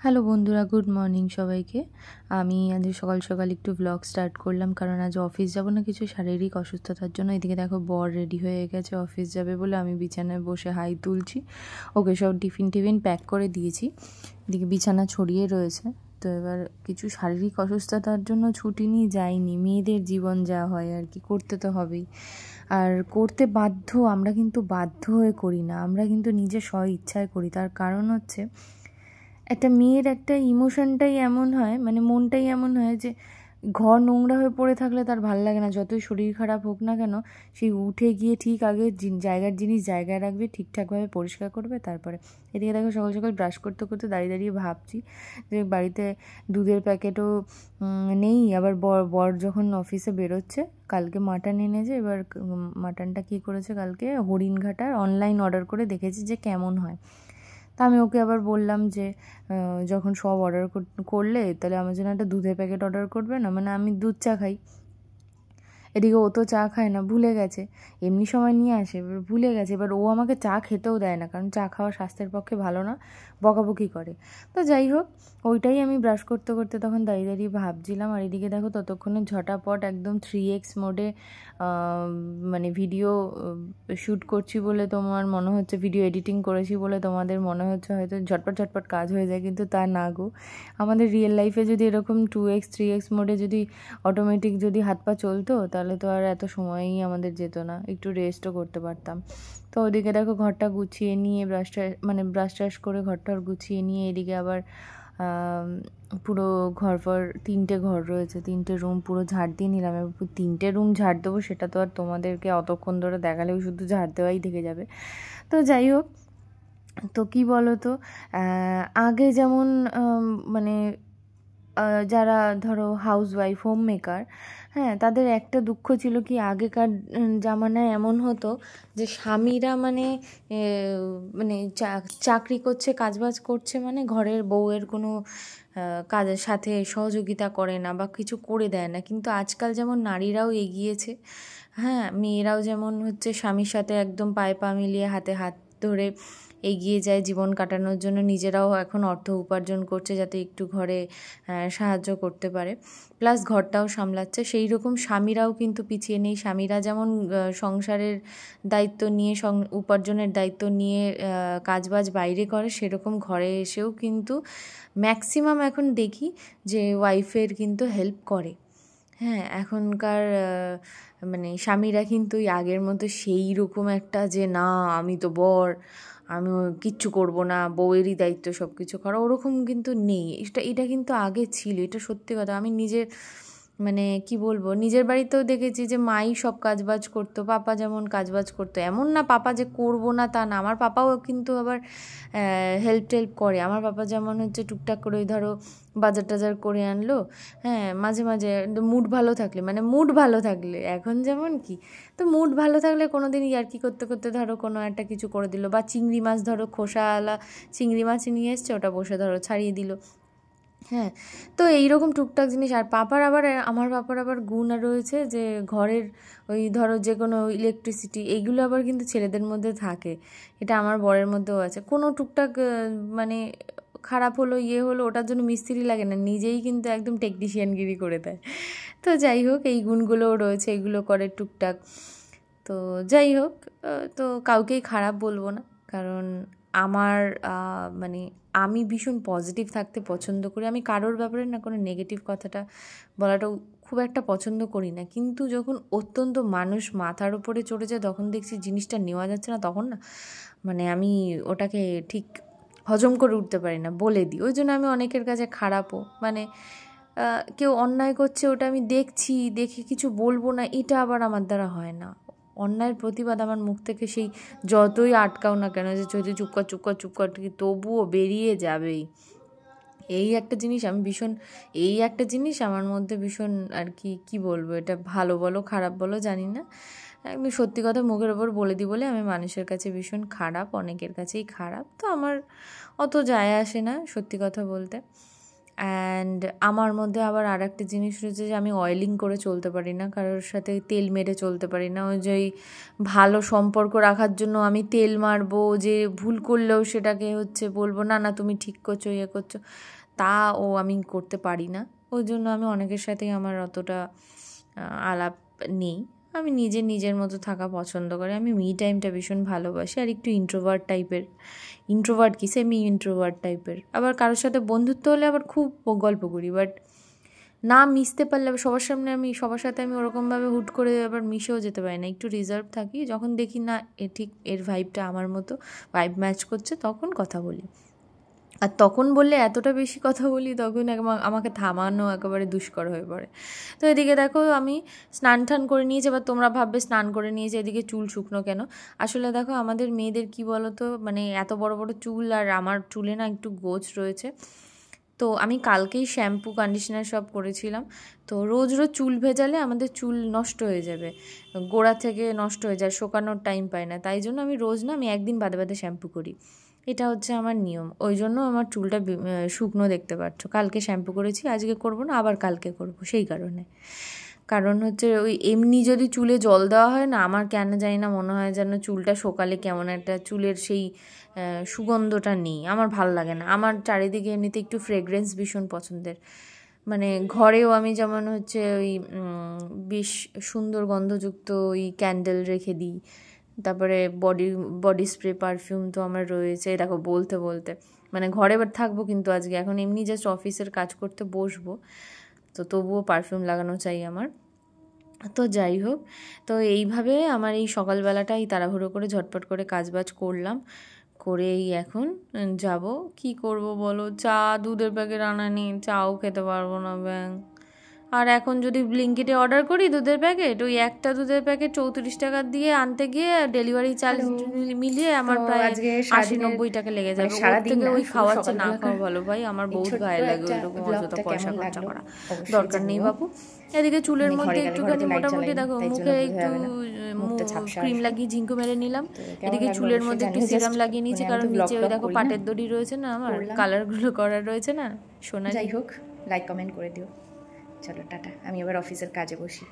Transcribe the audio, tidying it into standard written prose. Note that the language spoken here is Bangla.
হ্যালো বন্ধুরা, গুড মর্নিং সবাইকে। আমি আজ সকাল সকাল একটু ব্লগ স্টার্ট করলাম, কারণ আজ অফিস যাব না, কিছু শারীরিক অসুস্থতার জন্য। এদিকে দেখো বর রেডি হয়ে গেছে অফিস যাবে বলে, আমি বিছানায় বসে হাই তুলছি। ওকে সব টিফিন প্যাক করে দিয়েছি, এদিকে বিছানা ছড়িয়ে রয়েছে। তো এবার কিছু শারীরিক অসুস্থতার জন্য ছুটি নিয়ে যাইনি। মেয়েদের জীবন যা হয় আর কি, করতে তো হবেই। আর করতে বাধ্য, আমরা কিন্তু বাধ্য হয়ে করি না, আমরা কিন্তু নিজের স্ব ইচ্ছায় করি। তার কারণ হচ্ছে, একটা মেয়ের একটা ইমোশনটাই এমন হয়, মানে মনটাই এমন হয় যে ঘর নোংরা হয়ে পড়ে থাকলে তার ভাল লাগে না। যতই শরীর খারাপ হোক না কেন, সেই উঠে গিয়ে ঠিক আগে জায়গার জিনিস জায়গায় রাখবে, ঠিকঠাকভাবে পরিষ্কার করবে। তারপরে এদিকে দেখো সকাল সকাল ব্রাশ করতে করতে দাঁড়িয়ে দাঁড়িয়ে ভাবছি যে বাড়িতে দুধের প্যাকেটও নেই। আবার বর যখন অফিসে বেরোচ্ছে, কালকে মাটন এনেছে। এবার মাটনটা কী করেছে, কালকে হরিণঘাটার অনলাইন অর্ডার করে দেখেছি যে কেমন হয়। তা আমি ওকে আবার বললাম যে যখন সব অর্ডার করলে তাহলে আমার জন্য একটা দুধের প্যাকেট অর্ডার করবে না, মানে আমি দুধ চা খাই। এদিকে ও তো চা খায় না, ভুলে গেছে। এমনি সময় নিয়ে আসে, এবার ভুলে গেছে। এবার ও আমাকে চা খেতেও দেয় না, কারণ চা খাওয়া স্বাস্থ্যের পক্ষে ভালো না, বকাবকি করে। তো যাই হোক, ওইটাই আমি ব্রাশ করতে করতে তখন দাঁড়িয়ে দাঁড়িয়ে ভাবছিলাম। আর এদিকে দেখো ততক্ষণে ঝটাপট একদম 3x মোডে মানে ভিডিও শ্যুট করছি বলে তোমার মনে হচ্ছে, ভিডিও এডিটিং করেছি বলে তোমাদের মনে হচ্ছে হয়তো ঝটপট ঝটপট কাজ হয়ে যায়, কিন্তু তা না গো। আমাদের রিয়েল লাইফে যদি এরকম 2x 3x মোডে যদি অটোমেটিক যদি হাত পা চলতো, তাহলে তো আর এত সময়ই আমাদের যেত না, একটু রেস্টও করতে পারতাম। তো ওদিকে দেখো ঘরটা গুছিয়ে নিয়ে ব্রাশ ট্রাশ করে ঘরটা গুছিয়ে নিয়ে, এদিকে আবার পুরো ঘর 3টে ঘর রয়েছে, 3টে রুম পুরো ঝাড় দিয়ে নিলাম। এবার 3টে রুম ঝাড় দেবো, সেটা তো আর তোমাদেরকে অতক্ষণ ধরে দেখালেও শুধু ঝাড় দেওয়াই থেকে যাবে। তো যাই হোক, তো কি বলো তো, আগে যেমন মানে যারা ধরো হাউসওয়াইফ, হোম মেকার, হ্যাঁ, তাদের একটা দুঃখ ছিল কি, আগেকার জামানায় এমন হতো যে স্বামীরা মানে মানে চাকরি করছে, কাজবাজ করছে, মানে ঘরের বউয়ের কোনো কাজের সাথে সহযোগিতা করে না বা কিছু করে দেয় না। কিন্তু আজকাল যেমন নারীরাও এগিয়েছে, হ্যাঁ, মেয়েরাও যেমন হচ্ছে স্বামীর সাথে একদম পায়ে পা মিলিয়ে হাতে হাত ধরে এগিয়ে যায় জীবন কাটানোর জন্য। নিজেরাও এখন অর্থ উপার্জন করছে যাতে একটু ঘরে সাহায্য করতে পারে, প্লাস ঘরটাও সামলাচ্ছে। সেই রকম স্বামীরাও কিন্তু পিছিয়ে নেই। স্বামীরা যেমন সংসারের দায়িত্ব নিয়ে, উপার্জনের দায়িত্ব নিয়ে কাজবাজ বাইরে করে, সেরকম ঘরে এসেও কিন্তু ম্যাক্সিমাম এখন দেখি যে ওয়াইফের কিন্তু হেল্প করে। হ্যাঁ, এখনকার মানে স্বামীরা কিন্তু আগের মতো সেই রকম একটা যে না আমি তো বর, আমি কিচ্ছু করব না, বউয়েরই দায়িত্ব সব কিছু করা, ওরকম কিন্তু নেই। এটা কিন্তু আগে ছিল, এটা সত্যি কথা। আমি নিজের মানে কি বলবো, নিজের বাড়িতেও দেখেছি যে মাই সব কাজবাজ করতো, পাপা যেমন কাজবাজ করতো। এমন না পাপা যে করবো না তা না, আমার পাপাও কিন্তু আবার হেল্প টেল্প করে। আমার পাপা যেমন হচ্ছে টুকটাক করে ওই ধরো বাজার টাজার করে আনলো, হ্যাঁ, মাঝে মাঝে মুড ভালো থাকলে, মানে মুড ভালো থাকলে এখন যেমন কি, তো মুড ভালো থাকলে কোনো দিন ইয়ার্কি করতে করতে ধরো কোনো একটা কিছু করে দিল। বা চিংড়ি মাছ ধরো খোসাওয়ালা চিংড়ি মাছ নিয়ে এসছে, ওটা বসে ধরো ছাড়িয়ে দিল। হ্যাঁ, তো এইরকম টুকটাক জিনিস। আর আমার পাপার আবার গুণ রয়েছে যে ঘরের ওই ধরো যে কোনো ইলেকট্রিসিটি, এইগুলো আবার কিন্তু ছেলেদের মধ্যে থাকে। এটা আমার বরের মধ্যেও আছে। কোনো টুকটাক মানে খারাপ হলো, হলো, ওটার জন্য মিস্ত্রি লাগে না, নিজেই কিন্তু একদম টেকনিশিয়ানগিরি করে দেয়। তো যাই হোক, এই গুণগুলোও রয়েছে, এগুলো করে টুকটাক। তো যাই হোক, তো কাউকেই খারাপ বলবো না, কারণ আমার মানে আমি ভীষণ পজিটিভ থাকতে পছন্দ করি। আমি কারোর ব্যাপারে না কোনো নেগেটিভ কথাটা বলাটাও খুব একটা পছন্দ করি না। কিন্তু যখন অত্যন্ত মানুষ মাথার উপরে চড়ে যায়, তখন দেখছি জিনিসটা নেওয়া যাচ্ছে না, তখন না মানে আমি ওটাকে ঠিক হজম করে উঠতে পারি না, বলে দিই। ওই জন্য আমি অনেকের কাছে খারাপও, মানে কেউ অন্যায় করছে ওটা আমি দেখে কিছু বলবো না, এটা আবার আমার দ্বারা হয় না। অন্যায়ের প্রতিবাদ আমার মুখ থেকে সেই যতই আটকাও না কেন, যে যদি চুপ কর তবুও বেরিয়ে যাবেই। এই একটা জিনিস আমার মধ্যে ভীষণ আর কি, কি বলবো, এটা ভালো বলো খারাপ বলো জানি না, একদম সত্যি কথা মুখের ওপর বলে দিই বলে আমি মানুষের কাছে ভীষণ খারাপ, অনেকের কাছেই খারাপ। তো আমার অত যায় আসে না, সত্যি কথা বলতে। অ্যান্ড আমার মধ্যে আবার আর একটা জিনিস রয়েছে যে আমি অয়েলিং করে চলতে পারি না, কারোর সাথে তেল মেরে চলতে পারি না। ওই যে ওই ভালো সম্পর্ক রাখার জন্য আমি তেল মারবো, যে ভুল করলেও সেটাকে হচ্ছে বলবো না না তুমি ঠিক করছো ইয়ে করছো, আমি করতে পারি না। ওই জন্য আমি অনেকের সাথেই আমার অতটা আলাপ নেই। আমি নিজের মতো থাকা পছন্দ করি। আমি মি টাইমটা ভীষণ ভালোবাসি, আর একটু সেমি ইন্ট্রোভার্ট টাইপের। আবার কারোর সাথে বন্ধুত্ব হলে আবার খুব গল্প করি, বাট না মিশতে পারলে সবার সামনে সবার সাথে আমি ওরকমভাবে হুট করে আবার মিশেও যেতে পারি না, একটু রিজার্ভ থাকি। যখন দেখি না ঠিক এর ভাইবটা আমার মতো ম্যাচ করছে তখন কথা বলি। আর তখন বললে এতটা বেশি কথা বলি, তখন আমাকে থামানো একেবারে দুষ্কর হয়ে পড়ে। তো এদিকে দেখো আমি স্নান টান করে নিয়েছি। এবার তোমরা ভাববে স্নান করে নিয়েছে, এদিকে চুল শুকনো কেন? আসলে দেখো আমাদের মেয়েদের কি বলো তো, মানে এত বড় বড় চুল, আর আমার চুলে না একটু গোছ রয়েছে। তো আমি কালকেই শ্যাম্পু কন্ডিশনার সব করেছিলাম। তো রোজ চুল ভেজালে আমাদের চুল নষ্ট হয়ে যাবে, গোড়া থেকে নষ্ট হয়ে যায়, শোকানোর টাইম পায় না। তাই জন্য আমি রোজ না, আমি একদিন বাদে বাদে শ্যাম্পু করি। এটা হচ্ছে আমার নিয়ম। ওই জন্য আমার চুলটা শুকনো দেখতে পাচ্ছ। কালকে শ্যাম্পু করেছি, আজকে করব না, আবার কালকে করব, সেই কারণে। কারণ হচ্ছে ওই এমনি যদি চুলে জল দেওয়া হয় না, আমার কেন জানি না মনে হয় যেন চুলটা শোকালে কেমন একটা চুলের সেই সুগন্ধটা নেই, আমার ভাল লাগে না। আমার চারিদিকে এমনিতে একটু ফ্রেগরেন্স ভীষণ পছন্দের, মানে ঘরেও আমি যেমন হচ্ছে ওই বেশ সুন্দর গন্ধযুক্ত ওই ক্যান্ডেল রেখে দিই। তারপরে বডি স্প্রে পারফিউম তো আমার রয়েছে। দেখো বলতে বলতে মানে ঘরে এবার থাকবো, কিন্তু আজকে এখন এমনি জাস্ট অফিসের কাজ করতে বসবো, তো তবুও পারফিউম লাগানো চাই আমার। তো যাই হোক, তো এইভাবে আমার এই সকালবেলাটাই তাড়াহুড়ো করে ঝটপট করে কাজবাজ করলাম, করেই এখন যাব। কি করব বলো, দুধের প্যাকেট আনা নেই, চাও খেতে পারবো না ব্যাং। আর এখন যদি ব্লিঙ্কিটে অর্ডার করি দুধের প্যাকেট, ওই একটা দুধের প্যাকেট 34 টাকা দিয়ে আনতে গিয়ে ডেলিভারি চার্জ মিলিয়ে আমার প্রায় 80-90 টাকা লেগে যাবে। ওর থেকে ওই খাওয়াচ্ছে না খাওয়া ভালো ভাই, আমার বহুত গায়ে লাগে ওইরকম অযথা পয়সা খরচা করা, দরকার নেই বাবু। এদিকে চুলের মধ্যে একটুখানি মোটামুটি দেখো মুখে একটু ক্রিম লাগিয়ে ঝিঙ্কু মেরে নিলাম, এদিকে চুলের মধ্যে একটু সিরাম লাগিয়ে নিয়েছি, কারণ নিচে ওই দেখো পাটের দড়ি রয়েছে না, আমার কালারগুলো করা রয়েছে না সোনা। যাই হোক, লাইক কমেন্ট করে দিও। চলো টাটা, আমি এবার অফিসের কাজে বসি।